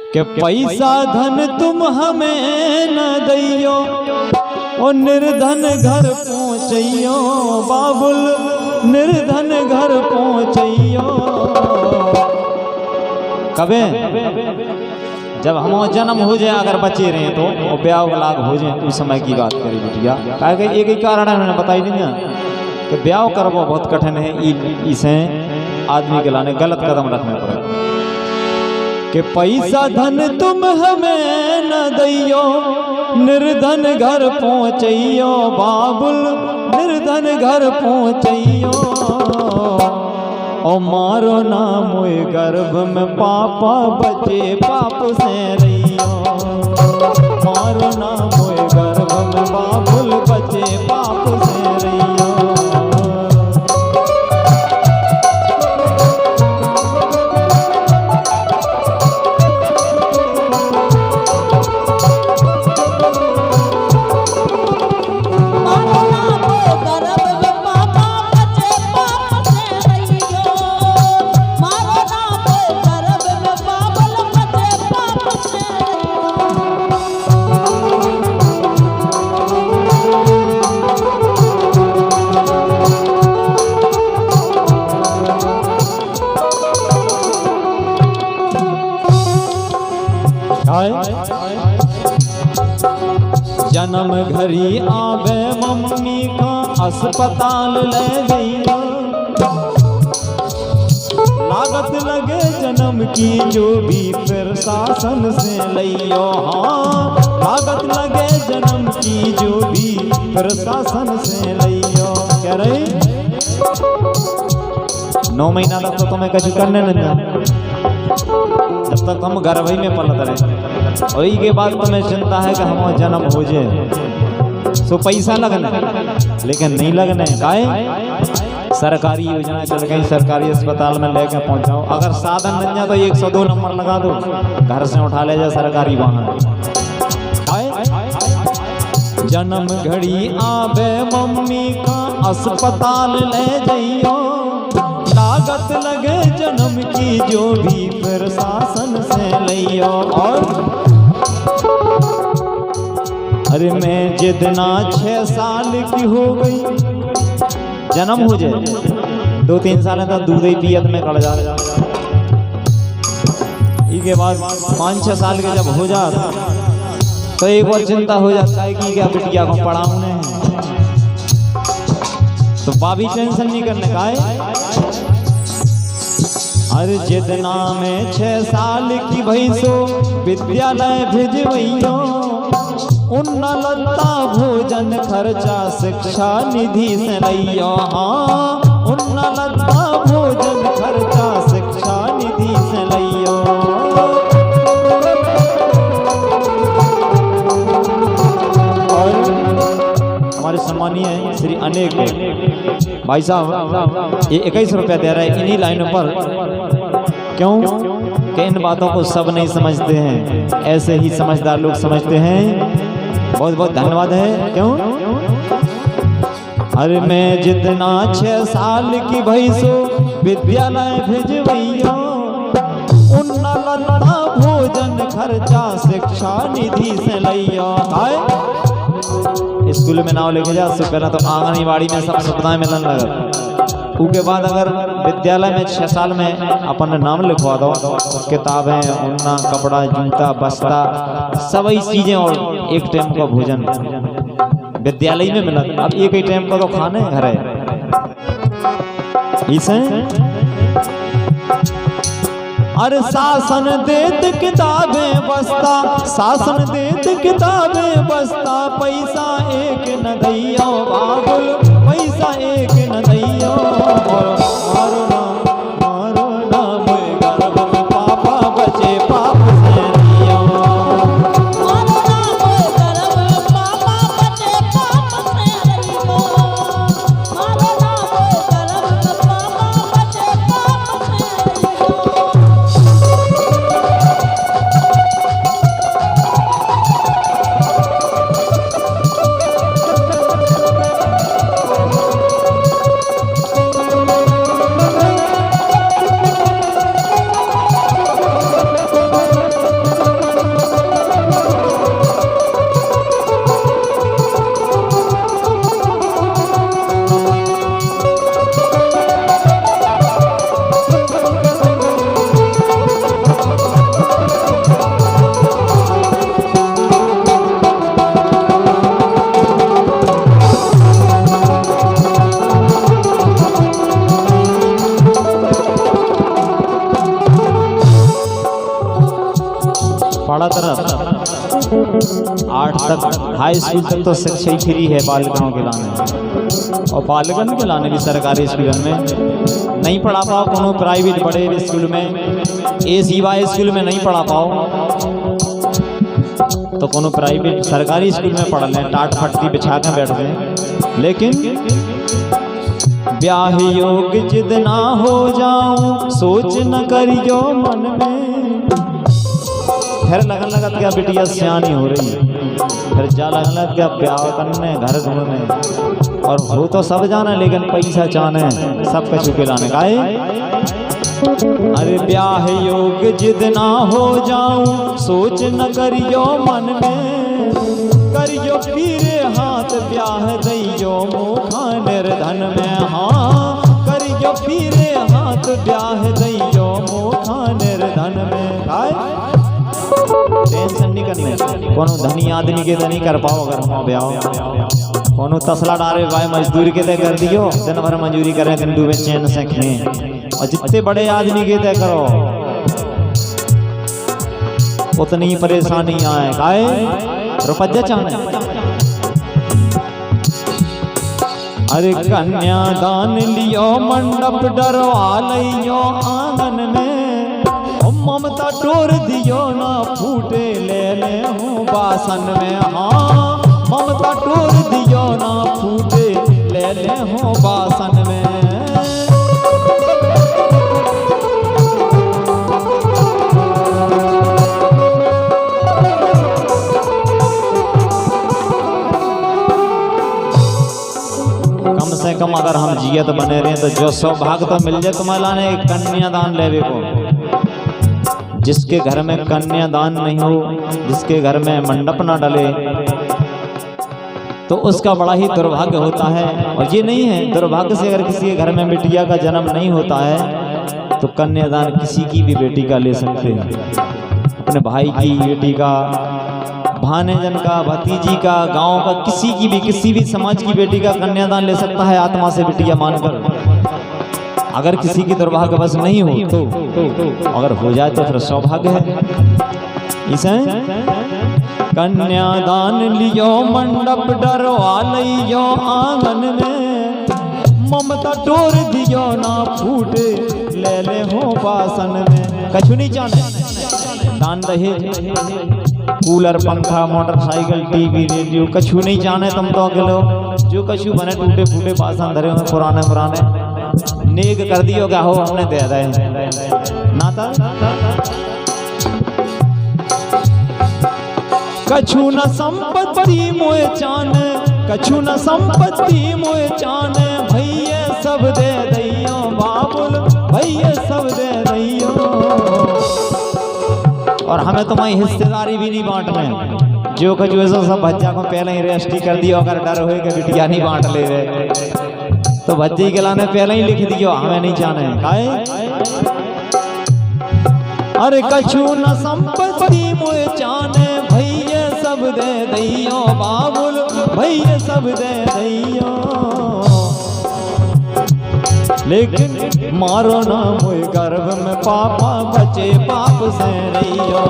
कि पैसा धन तुम हमें न दैयो और निर्धन घर पहुँचैयो बाबुल, निर्धन घर पहुँचैयो। कबे जब हम जन्म हो जाए, अगर बचे रहे तो और ब्याह वलाग हो जाए, उस समय की बात करी बिटिया। कहा कि एक ही कारण है, मैंने बताई नहीं ना कि ब्याह करवा बहुत कठिन है, इसे आदमी के लाने गलत कदम रखने पड़े। कि पैसा धन तुम हमें न दैयो, निर्धन घर पहुँचैयो बाबुल, निर्धन घर पहुँचैयो। ओ मारो ना मोए गर्भ में पापा, बचे पाप से रहियो। मारो ना मोए गर्भ में बाबुल, बचे पाप से रहियो। जन्म घड़ी आवे मम्मी का अस्पताल ले जइयो, लागत लगे जन्म की जो भी फिर शासन से लइयो। हाँ, लागत लगे जन्म की जो भी फिर शासन से लइयो। कह रहे 9 महीना तक तो तुम्हें कुछ करने नहीं था, जब तक हम गर्भ में पलत रहे। वही के बाद तुम्हें चिंता है कि हम जन्म हो जाए, सो पैसा लगना, लेकिन नहीं लगने काहे सरकारी योजना चल गई, सरकारी अस्पताल में लेकर पहुंचाओ। अगर साधन नहीं है तो 102 नंबर लगा दो, घर से उठा ले जा सरकारी वाहन। जन्म घड़ी आवे मम्मी का अस्पताल ले जइयो, लागत लगे जन्म की जो भी फिर शासन से लइयो। और अरे मैं जितना 6 साल की हो गई, जन्म हो जाए 2-3 साल तक दूध ही पियत में कड़ जा। इसके बाद 5-6 साल के जब हो जाता तो एक बार चिंता हो जाता है कि क्या बिटिया को पढ़ाऊने है, तो बाबी टेंशन नहीं करने का है। अरे जितना में 6 साल की भैंसो विद्यालय भेजवैयो, उन्ना लत्ता भोजन खर्चा शिक्षा निधि से लइयो। हाँ, उन्ना लत्ता भोजन खर्चा शिक्षा निधि से लइयो। और हमारे सम्मानीय श्री अनेक भाई साहब ये 21 रुपया दे रहे हैं इन्हीं लाइनों पर। क्यों कि इन बातों को सब नहीं समझते हैं, ऐसे ही समझदार लोग समझते हैं। बहुत बहुत धन्यवाद है। क्यों? अरे मैं जितना 6 साल की भैंसो विद्यालय भेजवैयो, उन्ना लत्ता भोजन खर्चा शिक्षा निधि से लइयो। स्कूल में नाव लेके जा, उससे पहले तो आंगनबाड़ी में सब सुविधाएं मिलन लगा। उसके बाद अगर विद्यालय में 6 साल में अपन नाम लिखवा दो, किताबें, उन्ना, कपड़ा, जूता, बस्ता, सभी चीजें और एक टाइम का भोजन विद्यालय में मिला। अब एक ही टाइम का तो खाने घर है। इसे अरे शासन देत किताबें बस्ता, शासन देत किताबें बस्ता, पैसा एक न दैयो बाबुल, पैसा एक न दैयो। मारो ना मोए गर्भ में पापा, बचे पाप से रहियो। मारो ना मोए गर्भ में पापा, बचे पाप से रहियो। मारो ना मोए गर्भ में पापा, बचे पाप से रहियो। पढ़त रह 8 तक हाई स्कूल तक तो शिक्षा ही फ्री है बालिकाओं के लाने, और बालिकन के लाने भी सरकारी स्कूल में नहीं पढ़ा पाओ, कोनो प्राइवेट बड़े स्कूल में सिवाय स्कूल में नहीं पढ़ा पाओ तो कोनो प्राइवेट सरकारी स्कूल में पढ़ लें, टाट फटती बिछा के बैठ गए। लेकिन ब्याह योग जिद ना हो जाऊं सोच न करियो मन में, फिर लगन लगत क्या बिटिया सियानी हो रही, फिर जा लगन लग क्या ब्याह करने घर ढूंढने, और हो तो सब जाना लेकिन पैसा चाहने सब कछु के लाने का। अरे ब्याह योग जिद ना हो जाऊं सोच न करियो मन में, करियो पीरे हाथ ब्याह दैयो मुखा निर्धन में। हाँ करियो पीरे हाथ ब्याह दैयो मुखा निर्धन में। टेंशन नहीं करने, कोनो धनी आदमी के नहीं कर पाओ अगर हम ब्याह, कोनो तसला डारे भाई मजदूरी के तय कर दियो, दिन भर मजदूरी करें दिन डूबे चैन से खें, और जितने बड़े आदमी के तय करो उतनी परेशानी आए काए रुपया चाहने। अरे कन्यादान लियो मंडप डरवा लियो आंगन में, ममता टोर दियो ना फूटे ले ले हूँ बासन में। हाँ ममता टोर दियो ना फूटे ले ले हूँ बासन में। कम से कम अगर हम जियत बने रहे तो जो सौभाग्य तो मिल जाए तुम्हारे लाने कन्यादान लेवे को। जिसके घर में कन्यादान नहीं हो, जिसके घर में मंडप ना डले, तो उसका बड़ा ही दुर्भाग्य होता है। और ये नहीं है दुर्भाग्य से अगर किसी के घर में बिटिया का जन्म नहीं होता है तो कन्यादान किसी की भी बेटी का ले सकते हैं, अपने भाई की बेटी का, भानेजन का, भतीजी का, गांव का, किसी भी समाज की बेटी का कन्यादान ले सकता है आत्मा से बिटिया मानकर। अगर किसी की दुर्भाग्य बस नहीं हो तो अगर हो जाए तो फिर सौभाग्य है। इसे कन्यादान लियो मंडप डरवा लियो आंगन में, ममता टोर दियो ना फूटे ले ले हो बासन में। कछु नहीं जाने दान दहेज कूलर पंखा मोटरसाइकिल टीवी रेडियो कछु नहीं जाने तुम तो अकेले जो कछु बने टूटे फूटे बासन धरे हुए पुराने नेक कर दियो क्या हो हमने दे रहे नाता। कछु न संपत्ति मोए चाने, कछु न संपत्ति मोए चाने, भैया सब दे दैयो बाबुल भैया सब दे दैयो। और हमें तुम्हारी हिस्सेदारी भी नहीं बांटने, जो कछु ऐसा सब भज्जा को पहले ही रेस्टी कर दियो, अगर डर होए कि बिटिया नहीं बांट ले रहे तो भज्जी के लाने पहले ही लिख दियो हमें नहीं जाने काहे। अरे कछु न संपत्ति मोए चाने, भैया सब दे दैयो बाबुल भैया सब दे दैयो। लेकिन मारो ना मोए गर्भ में पापा बचे पाप से रहियो।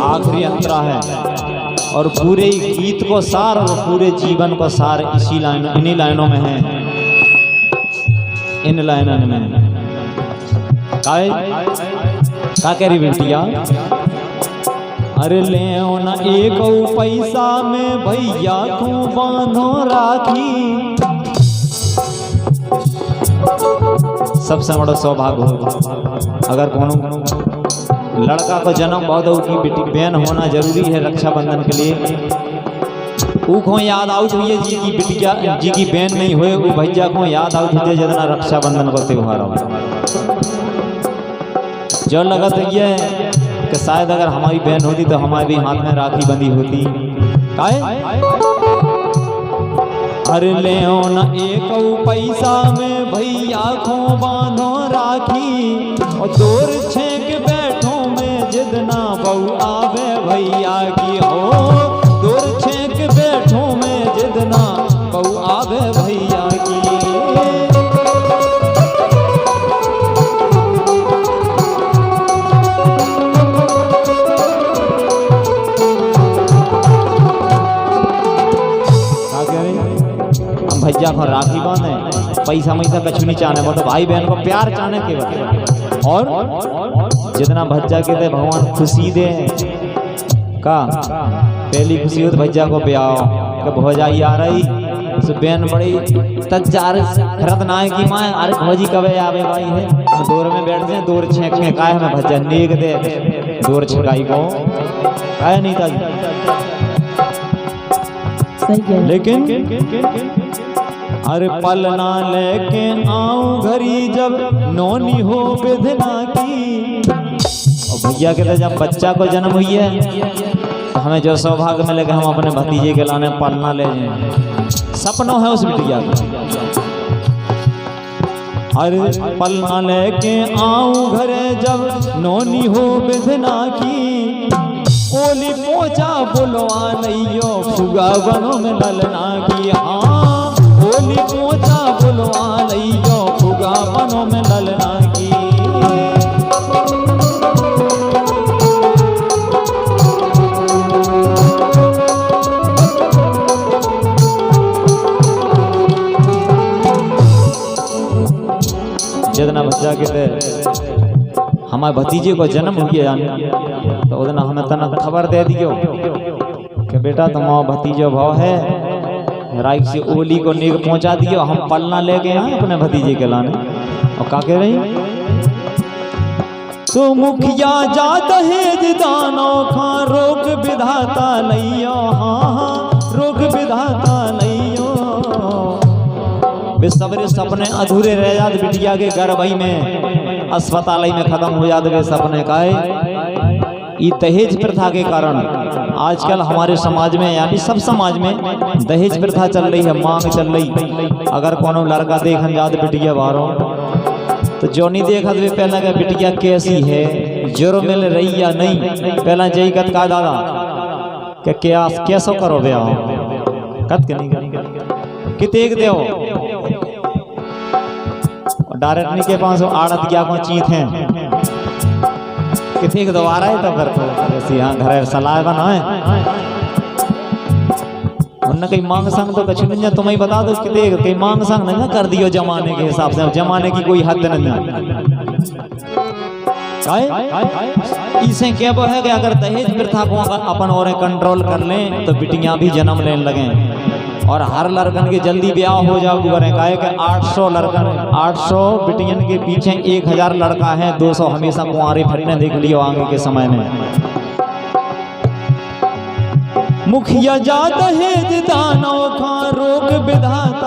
आखिरी अंतरा है और पूरे गीत को सार और पूरे जीवन को सार इन्हीं लाइनों में है, इन लाइनों में का कह रही बिटिया। अरे ले ना एक पैसा में भैया तू बांधो राखी, सबसे बड़ा सौभाग्य होगा अगर कोनो लड़का को जन्म बहुत की बेटी बहन होना जरूरी है रक्षाबंधन के लिए। को याद आउट हुई जी की बिटिया जी की बहन नहीं हुए वो भैया को याद आउट हुई जितना रक्षाबंधन का त्योहार हो जो लगत ये कि शायद अगर हमारी बहन होती तो हमारे भी हाथ में राखी बंधी होती अरे ले न एक पैसा में भैया को बांधो राखी और दूर छेक बैठो में जितना बहू आवे भैया की हो दूर छेक बैठो में जितना बहू आवे भैया की भैया को राखी बांधे पैसा मैसा कछु नहीं चाहने वो तो भाई बहन को प्यार चाहने के बाद और जितना भज्जा के दे भगवान खुशी दे का पहली खुशी हो तो भज्जा को ब्याह कब भौजाई आ रही तो बहन बड़ी तजार रत ना की माँ अरे भौजी कब आवे भाई है तो दूर में बैठ जाए दूर छेक में काय में भज्जा नेक दे दूर छकाई को काय नहीं था लेकिन अरे पलना लेके आऊं घरी जब नोनी हो विधना की और भैया कहते जब बच्चा को जन्म हुई है तो हमें जो सौभाग्य मिले कि हम अपने भतीजे के लाने पलना ले जाएं सपनों है उस बिटिया का अरे पलना लेके आऊं घरे जब नोनी हो विधना की ओली पोचा बुलवा नैयो फुगा बनो में ललना की हाँ ओली पोचा बुलवा नैयो फुगा बनो में ललना की जितना बच्चा के हमारे भतीजे को जन्म हो गया तो उतना हमें तना खबर दे दियो कि बेटा तुम्हारा भतीजो भाव है राइट से ओली को नेक पहुंचा दियो हम पलना ले गए हैं अपने भतीजे के लाने और का कह रही तो मुखिया जा दहेज दानों खा रोक विधाता लइयो हाँ रोक विधाता लइयो वे सबरे सपने अधूरे रह जाते बिटिया के गर्भई में अस्पताल में खत्म हो जाते वे सपने का ये दहेज प्रथा के कारण आजकल हमारे समाज में यानी सब समाज में दहेज प्रथा चल रही है मांग चल रही अगर कोनो लड़का देखन जात बिटिया बारो तो जो नहीं देखा तो पहला क्या बिटिया कैसी है जोर मिल रही या नहीं पहला जय कत का दादा कि क्या कैसो करो ब्याह कत के नहीं कितेक दे डायरेक्ट नहीं के पास आड़त क्या को चीत हैं किसी के दोबारा है तो फिर तो यहाँ घर सलाह बनाए उन्होंने कहीं मांग संग तो कछ नहीं तुम्हें बता दो कि देख कहीं मांग संग नहीं कर दियो जमाने के हिसाब से जमाने की कोई हद नहीं इसे क्या वो है कि अगर दहेज प्रथा को अपन और कंट्रोल कर लें तो बिटियां भी जन्म लेने लगे और हर लड़कन के जल्दी ब्याह हो जाओ करें काहे कि 800 लड़कन 800 बिटियन के पीछे 1000 लड़का है 200 हमेशा कुंवारी फटने देख लियो आगे के समय में मुखिया जा दहेज दानों खा रोक विधाता